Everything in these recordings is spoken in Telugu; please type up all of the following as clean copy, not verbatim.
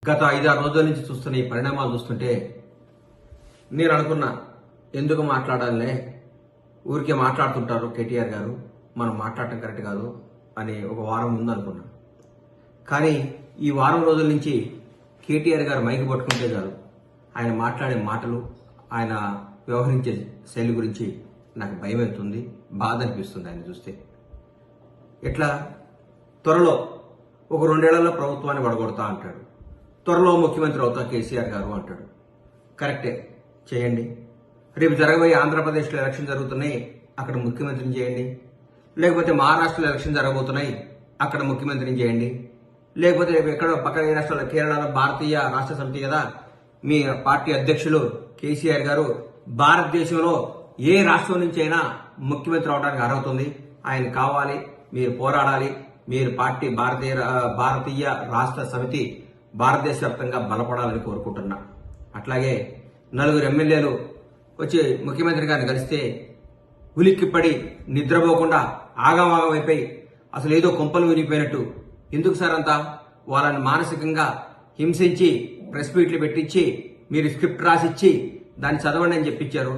గత 5-6 రోజుల నుంచి చూస్తున్న ఈ పరిణామాలు చూస్తుంటే నేను అనుకున్నా, ఎందుకు మాట్లాడాలనే, ఊరికే మాట్లాడుతుంటారు కేటీఆర్ గారు, మనం మాట్లాడటం కరెక్ట్ కాదు అని ఒక వారం ముందు అనుకున్నా. కానీ ఈ వారం రోజుల నుంచి కేటీఆర్ గారు మైకి పట్టుకుంటే చాలు, ఆయన మాట్లాడే మాటలు, ఆయన వ్యవహరించే శైలి గురించి నాకు భయం అవుతుంది, బాధ అనిపిస్తుంది ఆయన చూస్తే. ఎట్లా త్వరలో ఒక 2 ఏళ్లలో ప్రభుత్వాన్ని పడగొడతా అంటాడు, త్వరలో ముఖ్యమంత్రి అవుతా కేసీఆర్ గారు అంటాడు. కరెక్టే, చేయండి. రేపు జరగబోయే ఆంధ్రప్రదేశ్లో ఎలక్షన్ జరుగుతున్నాయి, అక్కడ ముఖ్యమంత్రిని చేయండి. లేకపోతే మహారాష్ట్రలో ఎలక్షన్ జరగబోతున్నాయి, అక్కడ ముఖ్యమంత్రిని చేయండి. లేకపోతే రేపు ఎక్కడ పక్కన ఏ రాష్ట్రాల్లో, కేరళలో భారతీయ రాష్ట్ర సమితి కదా మీ పార్టీ అధ్యక్షులు కేసీఆర్ గారు, భారతదేశంలో ఏ రాష్ట్రం నుంచి అయినా ముఖ్యమంత్రి అవడానికి అర్హత ఉంది, ఆయన కావాలి, మీరు పోరాడాలి, మీరు పార్టీ భారతీయ రాష్ట్ర సమితి భారతదేశ వ్యాప్తంగా బలపడాలని కోరుకుంటున్నా. అట్లాగే 4 ఎమ్మెల్యేలు వచ్చి ముఖ్యమంత్రి గారిని కలిస్తే ఉలిక్కిపడి నిద్రపోకుండా ఆగమాగం అయిపోయి అసలు ఏదో కొంపలు విరిగిపోయినట్టు, ఎందుకు సార్ అంతా వాళ్ళని మానసికంగా హింసించి ప్రెస్ మీట్లు పెట్టించి మీరు స్క్రిప్ట్ రాసిచ్చి దాన్ని చదవండి అని చెప్పించారు.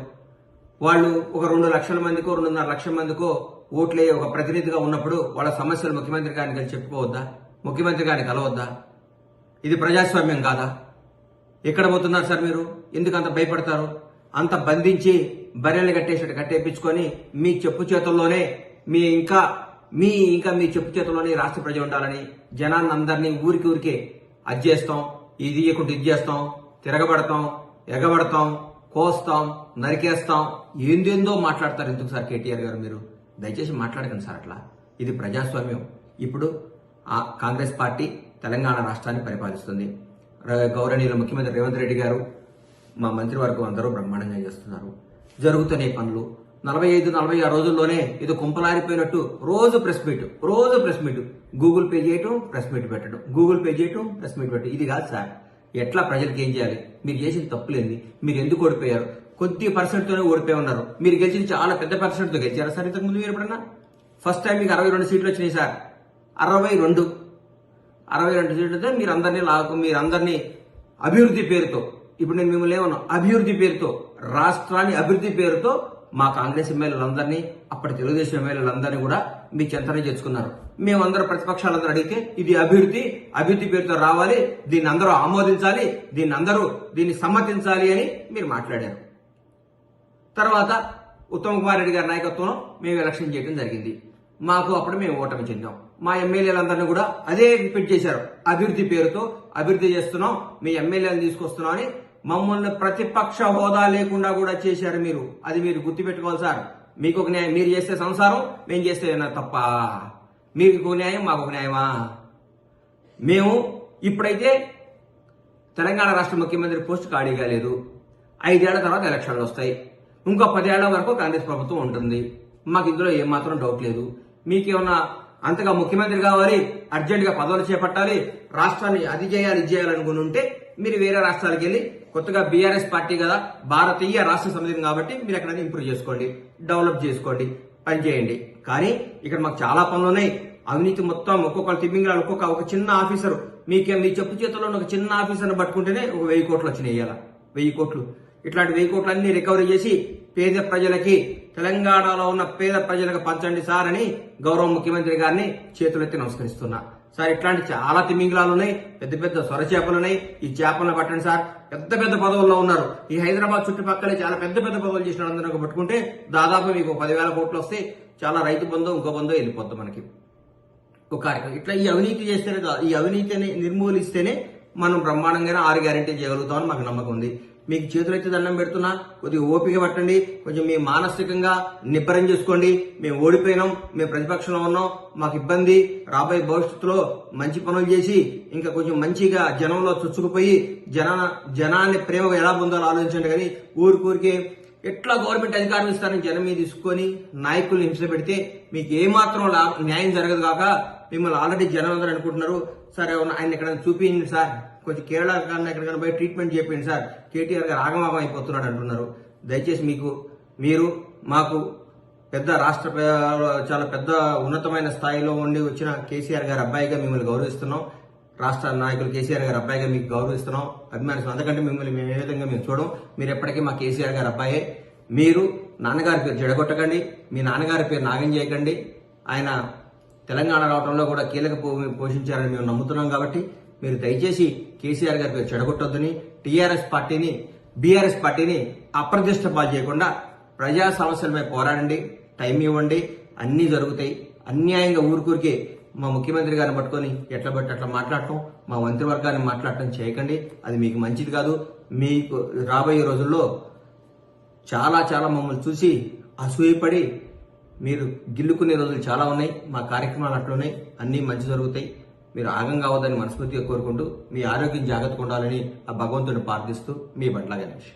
వాళ్ళు ఒక 2 లక్షల మందికో 2.5 లక్షల మందికో ఓట్లే ఒక ప్రతినిధిగా ఉన్నప్పుడు వాళ్ళ సమస్యలు ముఖ్యమంత్రి గారిని కలిసి చెప్పుకోవద్దా, ముఖ్యమంత్రి గారిని కలవద్దా? ఇది ప్రజాస్వామ్యం కాదా? ఎక్కడ పోతున్నారు సార్ మీరు? ఎందుకు అంత భయపడతారు? అంత బంధించి బర్రెలు కట్టేసినట్టు కట్టేపించుకొని మీ చెప్పు చేతుల్లోనే మీ చెప్పు చేతుల్లోనే రాష్ట్ర ప్రజలు ఉండాలని జనాన్ని అందరినీ ఊరికే అది చేస్తాం, ఇది ఇయ్యకుంటే ఇది చేస్తాం, తిరగబడతాం, ఎగబడతాం, కోస్తాం, నరికేస్తాం, ఏందేందో మాట్లాడతారు. ఎందుకు సార్ కేటీఆర్ గారు మీరు దయచేసి మాట్లాడకండి సార్ అట్లా. ఇది ప్రజాస్వామ్యం. ఇప్పుడు కాంగ్రెస్ పార్టీ తెలంగాణ రాష్ట్రాన్ని పరిపాలిస్తుంది. గౌరవనీయులు ముఖ్యమంత్రి రేవంత్ రెడ్డి గారు, మా మంత్రివర్గం అందరూ బ్రహ్మాండంగా చేస్తున్నారు. జరుగుతున్న పనులు 45-46 రోజుల్లోనే ఇది కుంపలారిపోయినట్టు రోజు ప్రెస్ మీట్, గూగుల్ పే చేయటం, ప్రెస్ మీట్ పెట్టడం, గూగుల్ పే చేయటం, ప్రెస్ మీట్ పెట్టడం. ఇది కాదు సార్. ఎట్లా ప్రజలకు ఏం చేయాలి? మీరు చేసిన తప్పులేంది? మీరు ఎందుకు ఓడిపోయారు? కొద్ది పర్సెంట్తోనే ఓడిపోయి ఉన్నారు. మీరు గెలిచింది చాలా పెద్ద పర్సెంట్తో గెలిచారా సార్ ఇంతకుముందు? మీరు ఎప్పుడన్నా ఫస్ట్ టైం మీకు 62 సీట్లు వచ్చినాయి సార్. 62 సీట్లతో మీరందరినీ అభివృద్ధి పేరుతో, ఇప్పుడు నేను మిమ్మల్ని ఏమన్నా అభివృద్ధి పేరుతో, రాష్ట్రాన్ని అభివృద్ధి పేరుతో మా కాంగ్రెస్ ఎమ్మెల్యేలందరినీ, అప్పటి తెలుగుదేశం ఎమ్మెల్యేలందరినీ కూడా మీ చెంతనే చేర్చుకున్నారు. మేమందరూ ప్రతిపక్షాలందరూ అడిగితే ఇది అభివృద్ధి పేరుతో రావాలి, దీన్ని అందరూ ఆమోదించాలి, దీన్ని సమ్మతించాలి అని మీరు మాట్లాడారు. తర్వాత ఉత్తమ్ కుమార్ రెడ్డి గారి నాయకత్వంలో మేము ఎలక్షన్ చేయడం జరిగింది. అప్పుడు మేము ఓటమి చెందాం. మా ఎమ్మెల్యేలందరినీ కూడా అదే రిపీట్ చేశారు, అభివృద్ధి పేరుతో అభివృద్ధి చేస్తున్నాం, మీ ఎమ్మెల్యేలను తీసుకొస్తున్నాం అని మమ్మల్ని ప్రతిపక్ష హోదా లేకుండా కూడా చేశారు మీరు. అది మీరు గుర్తుపెట్టుకోవాలి సార్. మీకు ఒక న్యాయం, మీరు చేస్తే సంసారం, మేము చేస్తే తప్ప. మీకు ఒక న్యాయం, మాకు ఒక న్యాయమా? మేము ఇప్పుడైతే తెలంగాణ రాష్ట్ర ముఖ్యమంత్రి పోస్ట్ ఖాళీగా లేదు. 5 ఏళ్ల తర్వాత ఎలక్షన్లు వస్తాయి. ఇంకో 10 ఏళ్ల వరకు కాంగ్రెస్ ప్రభుత్వం ఉంటుంది. మాకు ఇందులో ఏమాత్రం డౌట్ లేదు. మీకేమన్నా అంతగా ముఖ్యమంత్రి కావాలి, అర్జెంటుగా పదవులు చేపట్టాలి, రాష్ట్రాన్ని అది చేయాలి ఇది చేయాలనుకుని ఉంటే మీరు వేరే రాష్ట్రాలకు వెళ్ళి, కొత్తగా బీఆర్ఎస్ పార్టీ కదా, భారతీయ రాష్ట్ర సమితి కాబట్టి మీరు ఎక్కడైనా ఇంప్రూవ్ చేసుకోండి, డెవలప్ చేసుకోండి, పనిచేయండి. కానీ ఇక్కడ మాకు చాలా పనులు ఉన్నాయి. అవినీతి మొత్తం ఒక్కొక్కరు తిమ్మింగ్రాలు, ఒక చిన్న ఆఫీసరు, మీ చెప్పు చేతుల్లో ఒక చిన్న ఆఫీసర్ని పట్టుకుంటేనే ఒక 1000 కోట్లు వచ్చినాయి. ఇవాళ 1000 కోట్లు. ఇట్లాంటి 1000 కోట్లన్నీ రికవరీ చేసి పేద ప్రజలకి, తెలంగాణలో ఉన్న పేద ప్రజలకు పంచండి సార్ అని గౌరవ ముఖ్యమంత్రి గారిని చేతులెత్తి నమస్కరిస్తున్నా. సార్ ఇట్లాంటి చాలా తిమింగలాలు ఉన్నాయి, పెద్ద సొర చేపలు ఉన్నాయి, ఈ చేపలను పట్టండి సార్. పెద్ద పదవుల్లో ఉన్నారు. ఈ హైదరాబాద్ చుట్టుపక్కలే చాలా పెద్ద పదవులు చేసిన అందరూ పట్టుకుంటే దాదాపు మీకు 10,000 కోట్లు వస్తే చాలా రైతు బంధు, ఇంకో బంధు వెళ్ళిపోద్ది మనకి ఒక కార్యక్రమం. ఇట్లా ఈ అవినీతి చేస్తేనే, ఈ అవినీతిని నిర్మూలిస్తేనే మనం బ్రహ్మాండంగా 6 గ్యారెంటీ చేయగలుగుతామని మాకు నమ్మకం ఉంది. మీకు చేతులైతే దండం పెడుతున్నా, కొద్దిగా ఓపిక పట్టండి, కొంచెం మీ మానసికంగా నిబ్బరం చేసుకోండి. మేము ఓడిపోయినాం, మేము ప్రతిపక్షంలో ఉన్నాం, మాకు ఇబ్బంది, రాబోయే భవిష్యత్తులో మంచి పనులు చేసి ఇంకా కొంచెం మంచిగా జనంలో చొచ్చుకుపోయి జనాన్ని ప్రేమగా ఎలా పొందాలో ఆలోచించండి. కానీ ఊరికే ఎట్లా గవర్నమెంట్ అధికారం ఇస్తారని జనం మీద తీసుకొని నాయకుల్ని హింస పెడితే మీకు ఏమాత్రం న్యాయం జరగదు కాక మిమ్మల్ని ఆల్రెడీ జనం అందరూ అనుకుంటున్నారు. సరే ఆయన ఎక్కడైనా చూపించండి సార్, కొంచెం కేరళ కన్నా ఎక్కడికైనా పోయి ట్రీట్మెంట్ చేయండి సార్, కేటీఆర్ గారు ఆగమాగం అయిపోతున్నాడు అంటున్నారు. దయచేసి మీరు మాకు పెద్ద రాష్ట్ర చాలా పెద్ద ఉన్నతమైన స్థాయిలో ఉండి వచ్చిన కేసీఆర్ గారి అబ్బాయిగా మిమ్మల్ని గౌరవిస్తున్నాం. రాష్ట్ర నాయకులు కేసీఆర్ గారి అబ్బాయిగా మీకు గౌరవిస్తున్నాం, అభిమానిస్తున్నాం. అందుకంటే మిమ్మల్ని మేము ఏ విధంగా మేము చూడం. మీరు ఎప్పటికీ మా కేసీఆర్ గారి అబ్బాయే. మీరు నాన్నగారి పేరు చెడగొట్టకండి, మీ నాన్నగారి పేరు నాగం చేయకండి. ఆయన తెలంగాణ రావడంలో కూడా కీలక పోషించారని మేము నమ్ముతున్నాం. కాబట్టి మీరు దయచేసి కేసీఆర్ గారి పేరు చెడగొట్టొద్దని, టీఆర్ఎస్ పార్టీని బీఆర్ఎస్ పార్టీని అప్రతిష్ట పాలు చేయకుండా ప్రజా సమస్యలపై పోరాడండి, టైం ఇవ్వండి, అన్నీ జరుగుతాయి. అన్యాయంగా ఊరికే మా ముఖ్యమంత్రి గారిని పట్టుకొని ఎట్లా బట్టి అట్లా మాట్లాడటం, మా మంత్రివర్గాన్ని మాట్లాడటం చేయకండి. అది మీకు మంచిది కాదు. మీకు రాబోయే రోజుల్లో చాలా చాలా మమ్మల్ని చూసి అసూయపడి మీరు గిల్లుకునే రోజులు చాలా ఉన్నాయి. మా కార్యక్రమాలు అట్లున్నాయి, అన్నీ మంచి జరుగుతాయి. మీరు ఆగం కావద్దని మనస్ఫూర్తిగా కోరుకుంటూ మీ ఆరోగ్యం జాగ్రత్తగా ఉండాలని ఆ భగవంతుడిని ప్రార్థిస్తూ మీ బట్ల గణేష్.